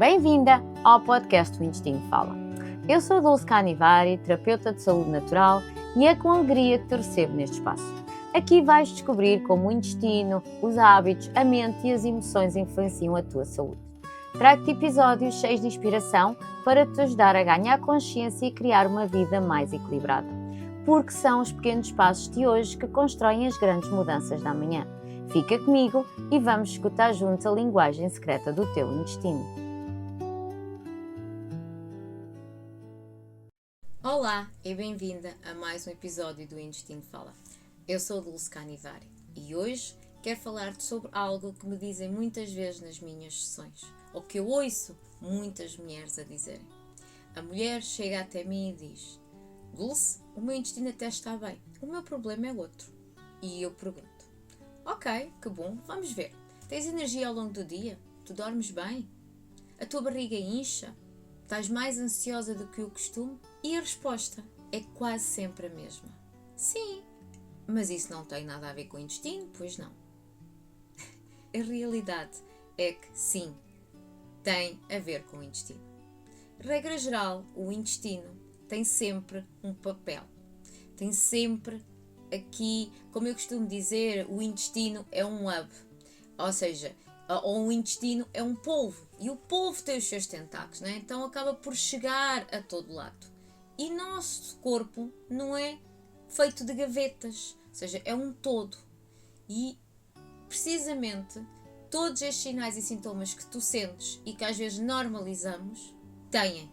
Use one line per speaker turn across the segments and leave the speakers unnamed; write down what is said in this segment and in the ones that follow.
Bem-vinda ao podcast O Intestino Fala. Eu sou a Dulce Canivari, terapeuta de saúde natural, e é com alegria que te recebo neste espaço. Aqui vais descobrir como o intestino, os hábitos, a mente e as emoções influenciam a tua saúde. Trago-te episódios cheios de inspiração para te ajudar a ganhar consciência e criar uma vida mais equilibrada. Porque são os pequenos passos de hoje que constroem as grandes mudanças da amanhã. Fica comigo e vamos escutar juntos a linguagem secreta do teu intestino.
Olá e bem-vinda a mais um episódio do Intestino Fala. Eu sou a Dulce Canivari e hoje quero falar-te sobre algo que me dizem muitas vezes nas minhas sessões, ou que eu ouço muitas mulheres a dizerem. A mulher chega até mim e diz: Dulce, o meu intestino até está bem, o meu problema é outro. E eu pergunto: ok, que bom, vamos ver. Tens energia ao longo do dia? Tu dormes bem? A tua barriga incha? Estás mais ansiosa do que o costume? E a resposta é quase sempre a mesma. Sim, mas isso não tem nada a ver com o intestino, pois não. A realidade é que sim, tem a ver com o intestino. Regra geral, o intestino tem sempre um papel. Tem sempre aqui, como eu costumo dizer, o intestino é um hub. Ou seja, ou o intestino é um polvo. E o polvo tem os seus tentáculos, né? Então acaba por chegar a todo lado. E nosso corpo não é feito de gavetas, ou seja, é um todo. E, precisamente, todos estes sinais e sintomas que tu sentes e que às vezes normalizamos, têm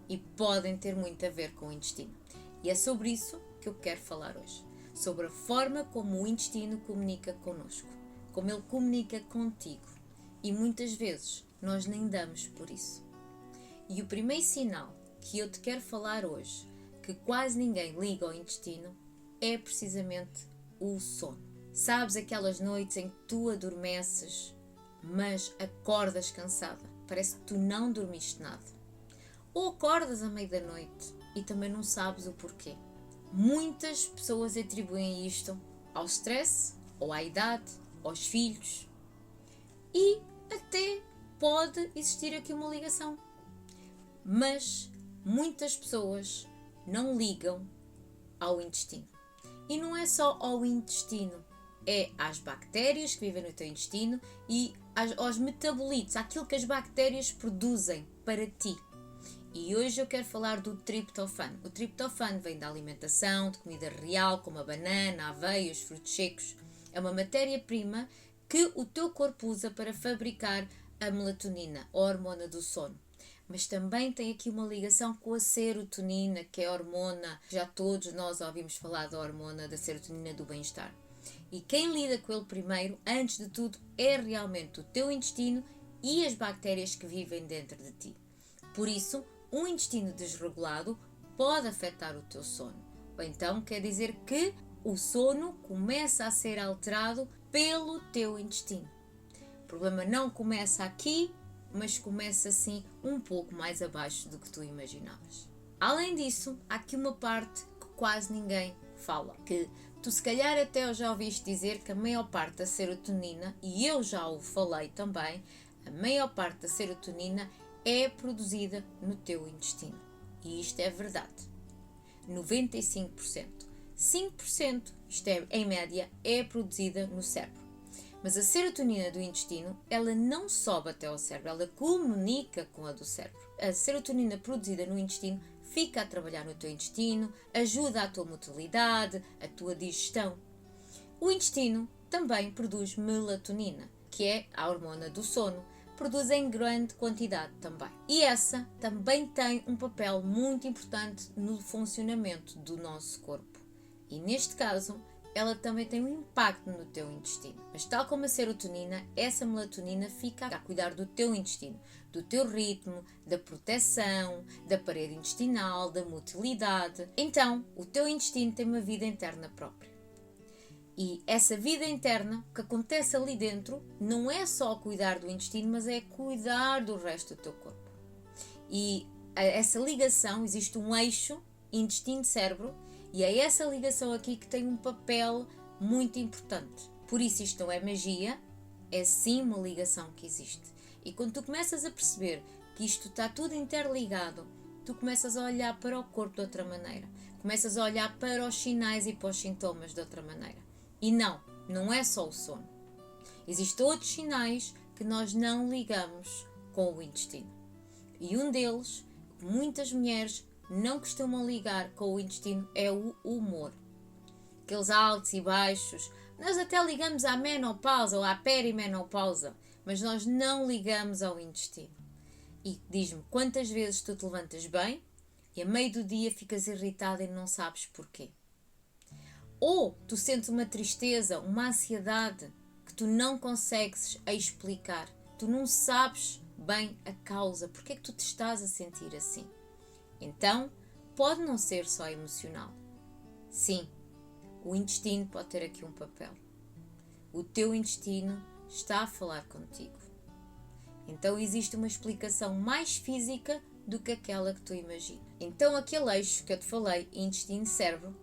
e podem ter muito a ver com o intestino. E é sobre isso que eu quero falar hoje. Sobre a forma como o intestino comunica connosco, como ele comunica contigo. E muitas vezes nós nem damos por isso. E o primeiro sinal que eu te quero falar hoje, que quase ninguém liga ao intestino, é precisamente o sono. Sabes aquelas noites em que tu adormeces, mas acordas cansada? Parece que tu não dormiste nada. Ou acordas à meia da noite e também não sabes o porquê. Muitas pessoas atribuem isto ao stress, ou à idade, aos filhos. E até pode existir aqui uma ligação. Mas muitas pessoas não ligam ao intestino. E não é só ao intestino, é às bactérias que vivem no teu intestino e aos metabolitos, àquilo que as bactérias produzem para ti. E hoje eu quero falar do triptofano. O triptofano vem da alimentação, de comida real, como a banana, a aveia, os frutos secos. É uma matéria-prima que o teu corpo usa para fabricar a melatonina, a hormona do sono. Mas também tem aqui uma ligação com a serotonina, que é a hormona, já todos nós ouvimos falar da hormona da serotonina do bem-estar. E quem lida com ele primeiro, antes de tudo, é realmente o teu intestino e as bactérias que vivem dentro de ti. Por isso, um intestino desregulado pode afetar o teu sono. Ou então quer dizer que o sono começa a ser alterado pelo teu intestino. O problema não começa aqui, mas começa assim um pouco mais abaixo do que tu imaginavas. Além disso, há aqui uma parte que quase ninguém fala, que tu se calhar até já ouviste dizer que a maior parte da serotonina, e eu já o falei também, a maior parte da serotonina é produzida no teu intestino. E isto é verdade. 95%. 5%, isto é, em média, é produzida no cérebro. Mas a serotonina do intestino, ela não sobe até ao cérebro, ela comunica com a do cérebro. A serotonina produzida no intestino fica a trabalhar no teu intestino, ajuda a tua motilidade, a tua digestão. O intestino também produz melatonina, que é a hormona do sono, produz em grande quantidade também. E essa também tem um papel muito importante no funcionamento do nosso corpo. E neste caso, ela também tem um impacto no teu intestino. Mas tal como a serotonina, essa melatonina fica a cuidar do teu intestino, do teu ritmo, da proteção, da parede intestinal, da motilidade. Então, o teu intestino tem uma vida interna própria. E essa vida interna, o que acontece ali dentro, não é só cuidar do intestino, mas é cuidar do resto do teu corpo. E essa ligação, existe um eixo intestino-cérebro, e é essa ligação aqui que tem um papel muito importante. Por isso isto não é magia, é sim uma ligação que existe. E quando tu começas a perceber que isto está tudo interligado, tu começas a olhar para o corpo de outra maneira. Começas a olhar para os sinais e para os sintomas de outra maneira. E não é só o sono. Existem outros sinais que nós não ligamos com o intestino. E um deles, que muitas mulheres não costumam ligar com o intestino, é o humor. Aqueles altos e baixos. Nós até ligamos à menopausa ou à perimenopausa, mas nós não ligamos ao intestino. E diz-me, quantas vezes tu te levantas bem e a meio do dia ficas irritada e não sabes porquê? Ou tu sentes uma tristeza, uma ansiedade que tu não consegues explicar. Tu não sabes bem a causa, porque é que tu te estás a sentir assim. Então, pode não ser só emocional. Sim, o intestino pode ter aqui um papel. O teu intestino está a falar contigo. Então existe uma explicação mais física do que aquela que tu imaginas. Então aquele eixo que eu te falei, intestino-cérebro,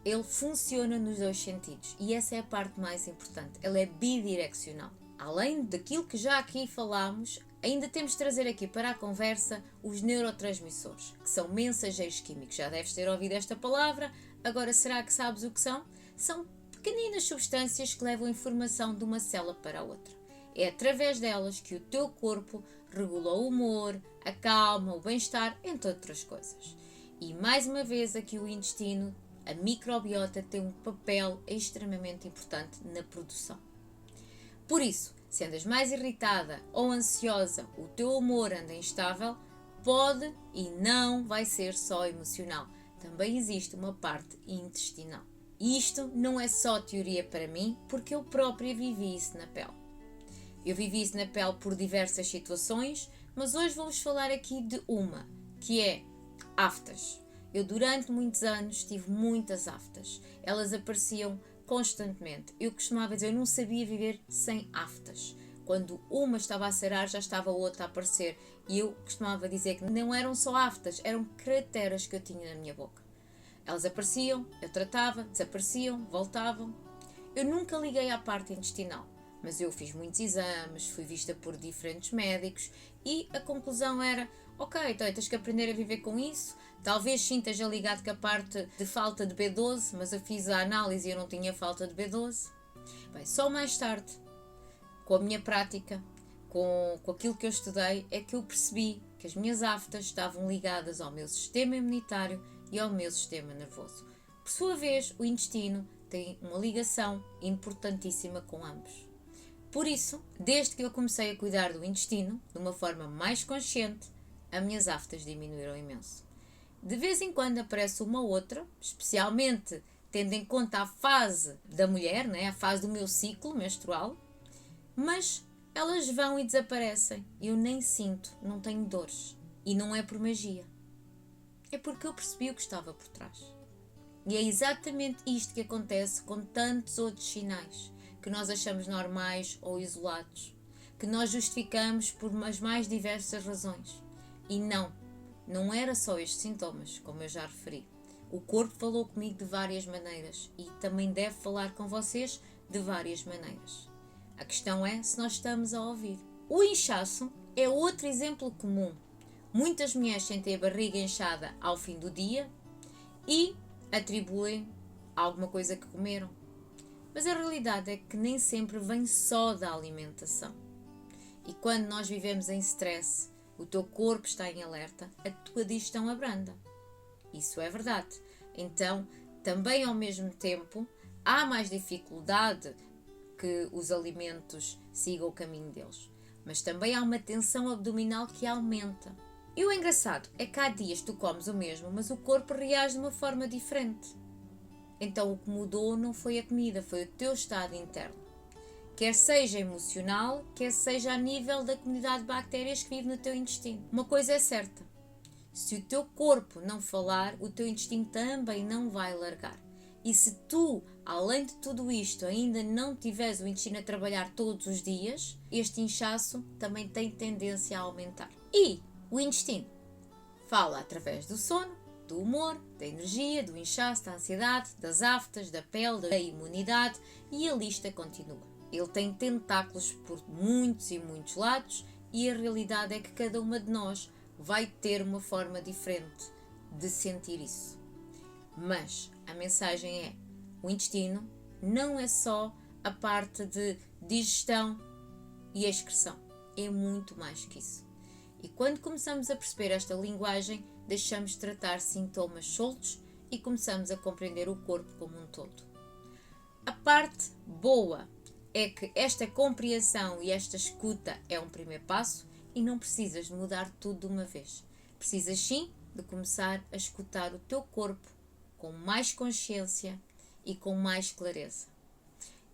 ele funciona nos dois sentidos. E essa é a parte mais importante. Ele é bidirecional. Além daquilo que já aqui falámos, ainda temos de trazer aqui para a conversa os neurotransmissores, que são mensageiros químicos. Já deves ter ouvido esta palavra. Agora, será que sabes o que são? São pequeninas substâncias que levam informação de uma célula para a outra. É através delas que o teu corpo regula o humor, a calma, o bem-estar, entre outras coisas. E mais uma vez aqui o intestino, a microbiota tem um papel extremamente importante na produção. Por isso, se andas mais irritada ou ansiosa, o teu humor anda instável, pode e não vai ser só emocional. Também existe uma parte intestinal. E isto não é só teoria para mim, porque eu própria vivi isso na pele. Eu vivi isso na pele por diversas situações, mas hoje vou-vos falar aqui de uma, que é aftas. Eu durante muitos anos tive muitas aftas. Elas apareciam constantemente. Eu costumava dizer, eu não sabia viver sem aftas. Quando uma estava a sarar, já estava a outra a aparecer. E eu costumava dizer que não eram só aftas, eram crateras que eu tinha na minha boca. Elas apareciam, eu tratava, desapareciam, voltavam. Eu nunca liguei à parte intestinal, mas eu fiz muitos exames, fui vista por diferentes médicos e a conclusão era, ok, então tens que aprender a viver com isso. Talvez sim esteja ligado com a parte de falta de B12, mas eu fiz a análise e eu não tinha falta de B12. Bem, só mais tarde, com a minha prática, com aquilo que eu estudei, é que eu percebi que as minhas aftas estavam ligadas ao meu sistema imunitário e ao meu sistema nervoso. Por sua vez, o intestino tem uma ligação importantíssima com ambos. Por isso, desde que eu comecei a cuidar do intestino, de uma forma mais consciente, as minhas aftas diminuíram imenso. De vez em quando aparece uma ou outra, especialmente tendo em conta a fase da mulher, né, a fase do meu ciclo menstrual, mas elas vão e desaparecem. Eu nem sinto, não tenho dores. E não é por magia. É porque eu percebi o que estava por trás. E é exatamente isto que acontece com tantos outros sinais que nós achamos normais ou isolados, que nós justificamos por as mais diversas razões. E não era só estes sintomas, como eu já referi. O corpo falou comigo de várias maneiras e também deve falar com vocês de várias maneiras. A questão é se nós estamos a ouvir. O inchaço é outro exemplo comum. Muitas mulheres sentem a barriga inchada ao fim do dia e atribuem a alguma coisa que comeram. Mas a realidade é que nem sempre vem só da alimentação. E quando nós vivemos em stress, o teu corpo está em alerta, a tua digestão abranda. Isso é verdade. Então, também ao mesmo tempo, há mais dificuldade que os alimentos sigam o caminho deles. Mas também há uma tensão abdominal que aumenta. E o engraçado é que há dias tu comes o mesmo, mas o corpo reage de uma forma diferente. Então o que mudou não foi a comida, foi o teu estado interno. Quer seja emocional, quer seja a nível da comunidade de bactérias que vive no teu intestino. Uma coisa é certa, se o teu corpo não falar, o teu intestino também não vai largar. E se tu, além de tudo isto, ainda não tiveres o intestino a trabalhar todos os dias, este inchaço também tem tendência a aumentar. E o intestino fala através do sono, do humor, da energia, do inchaço, da ansiedade, das aftas, da pele, da imunidade e a lista continua. Ele tem tentáculos por muitos e muitos lados e a realidade é que cada uma de nós vai ter uma forma diferente de sentir isso. Mas a mensagem é: o intestino não é só a parte de digestão e excreção, é muito mais que isso. E quando começamos a perceber esta linguagem, deixamos de tratar sintomas soltos e começamos a compreender o corpo como um todo. A parte boa é que esta compreensão e esta escuta é um primeiro passo e não precisas de mudar tudo de uma vez. Precisas sim de começar a escutar o teu corpo com mais consciência e com mais clareza.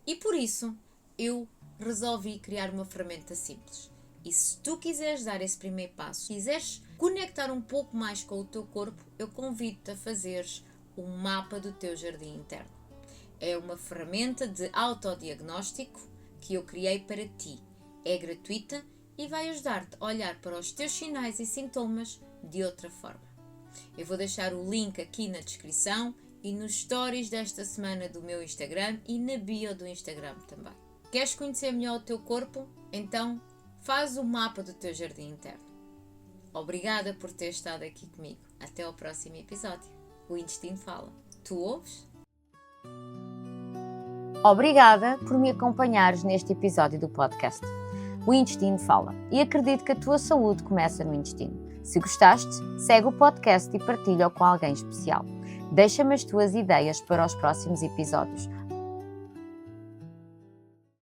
E por isso eu resolvi criar uma ferramenta simples. E se tu quiseres dar esse primeiro passo, quiseres conectar um pouco mais com o teu corpo, eu convido-te a fazeres um mapa do teu jardim interno. É uma ferramenta de autodiagnóstico que eu criei para ti. É gratuita e vai ajudar-te a olhar para os teus sinais e sintomas de outra forma. Eu vou deixar o link aqui na descrição e nos stories desta semana do meu Instagram e na bio do Instagram também. Queres conhecer melhor o teu corpo? Então faz o mapa do teu jardim interno. Obrigada por ter estado aqui comigo. Até ao próximo episódio. O Intestino Fala. Tu ouves?
Obrigada por me acompanhares neste episódio do podcast. O Intestino Fala, e acredito que a tua saúde começa no intestino. Se gostaste, segue o podcast e partilha-o com alguém especial. Deixa-me as tuas ideias para os próximos episódios.